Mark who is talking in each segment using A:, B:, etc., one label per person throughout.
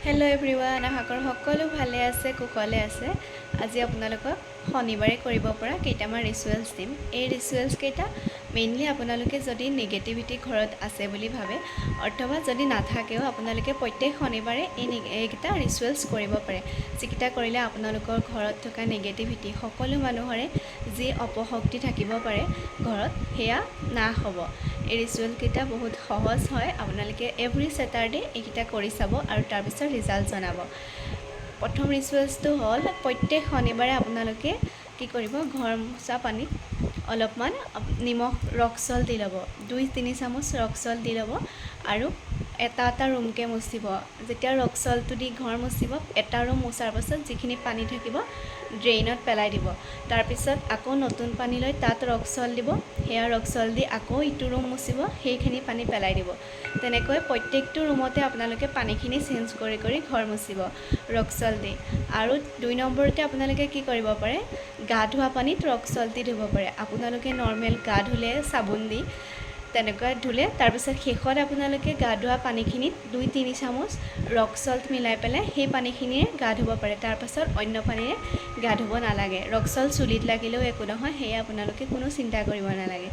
A: Hello' everyone, আশা কৰোঁ সকলো ভালে আছে, কুশলে আছে। আজি আপোনালোকক শনিবাৰে কৰিব পৰা কেইটামান ৰিচুৱেলছ দিম। এই ৰিচুৱেলছ কেইটা মেইনলি আপোনালোকে যদি নিগেটিভিটি ঘৰত আছে বুলি ভাবে অথবা যদি নাথাকেও আপোনালোকে প্ৰত্যেক শনিবাৰে এইকেইটা ৰিচুৱেলছ কৰিব পাৰে, যিকেইটা কৰিলে আপোনালোকৰ ঘৰত থকা নিগেটিভিটি সকলো মানুহৰে যি অপশক্তি থাকিব পাৰে ঘৰত সেয়া নাশ হ'ব। এই ৰিচুৱেলকেইটা বহুত সহজ হয়, আপোনালোকে এভৰি ছেটাৰডে এইকেইটা কৰি চাব আৰু তাৰপিছত ৰিজাল্ট জনাব। প্ৰথম ৰিচুৱেলছটো হ'ল প্ৰত্যেক শনিবাৰে আপোনালোকে কি কৰিব, ঘৰ মোচা পানীত অলপমান নিমখ ৰক সল্ট দি ল'ব, 2-3 চামুচ ৰক সল্ট দি ল'ব আৰু এটা ৰুমকৈ মুচিব। যেতিয়া ৰক সল্টটো দি ঘৰ মুচিব, এটা ৰুম মোচাৰ পাছত যিখিনি পানী থাকিব ড্ৰেইনত পেলাই দিব। তাৰপিছত আকৌ নতুন পানী লৈ তাত ৰক সল্ট দিব, সেয়া ৰক সল্ট দি আকৌ ইটো ৰুম মুচিব, সেইখিনি পানী পেলাই দিব। তেনেকৈ প্ৰত্যেকটো ৰুমতে আপোনালোকে পানীখিনি চেঞ্জ কৰি কৰি ঘৰ মুচিব ৰক সল্ট দি। আৰু 2 নম্বৰতে আপোনালোকে কি কৰিব পাৰে, গা ধোৱা পানীত ৰক সল্ট দি ধুব পাৰে। আপোনালোকে নৰ্মেল গা ধুলে চাবোন দি তেনেকুৱা ধুলে, তাৰপিছত শেষত আপোনালোকে গা ধোৱা পানীখিনিত 2-3 চামুচ ৰক সল্ট মিলাই পেলাই সেই পানীখিনিৰে গা ধুব পাৰে। তাৰপাছত অন্য পানীৰে গা ধুব নালাগে। ৰক সল্ট চুলিত লাগিলেও একো নহয়, সেয়া আপোনালোকে কোনো চিন্তা কৰিব নালাগে।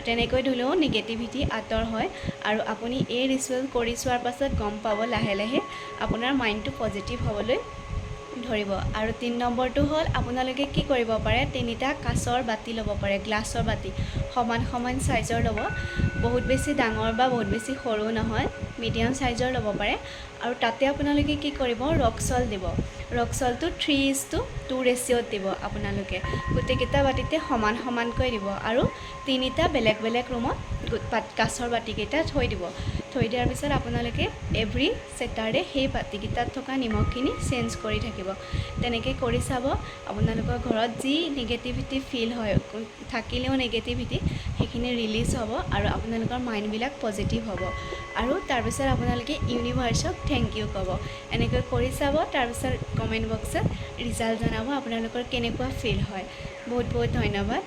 A: তেনেকৈ ধুলেও নিগেটিভিটি আঁতৰ হয় আৰু আপুনি এই ৰিচুৱেল কৰি চোৱাৰ পাছত গম পাব লাহে লাহে আপোনাৰ মাইণ্ডটো পজিটিভ হ'বলৈ ধৰিব। আৰু 3 নম্বৰটো হ'ল আপোনালোকে কি কৰিব পাৰে, 3টা কাঁচৰ বাতি ল'ব পাৰে, গ্লাছৰ বাতি সমান সমান চাইজৰ ল'ব, বহুত বেছি ডাঙৰ বা বহুত বেছি সৰু নহয়, মিডিয়াম চাইজৰ ল'ব পাৰে। আৰু তাতে আপোনালোকে কি কৰিব, ৰক সল্ট দিব। ৰক সল্টটো 3:2 ৰেচিঅ'ত দিব। আপোনালোকে গোটেইকেইটা বাতিতে সমান সমানকৈ দিব আৰু 3টা বেলেগ বেলেগ ৰুমত কাঁচৰ বাতিকেইটা থৈ দিব। থৈ দিয়াৰ পিছত আপোনালোকে এভৰি ছেটাৰডে সেই বাতিকেইটাত থকা নিমখখিনি চেঞ্জ কৰি থাকিব। তেনেকৈ কৰি চাব, আপোনালোকৰ ঘৰত যি নিগেটিভিটি ফিল হয়, থাকিলেও নিগেটিভিটি সেইখিনি ৰিলিজ হ'ব আৰু আপোনালোকৰ মাইণ্ডবিলাক পজিটিভ হ'ব। আৰু তাৰপিছত আপোনালোকে ইউনিভাৰ্চক থেংক ইউ ক'ব। এনেকৈ কৰি চাব, তাৰপিছত কমেণ্ট বক্সত ৰিজাল্ট জনাব আপোনালোকৰ কেনেকুৱা ফিল হয়। বহুত বহুত ধন্যবাদ।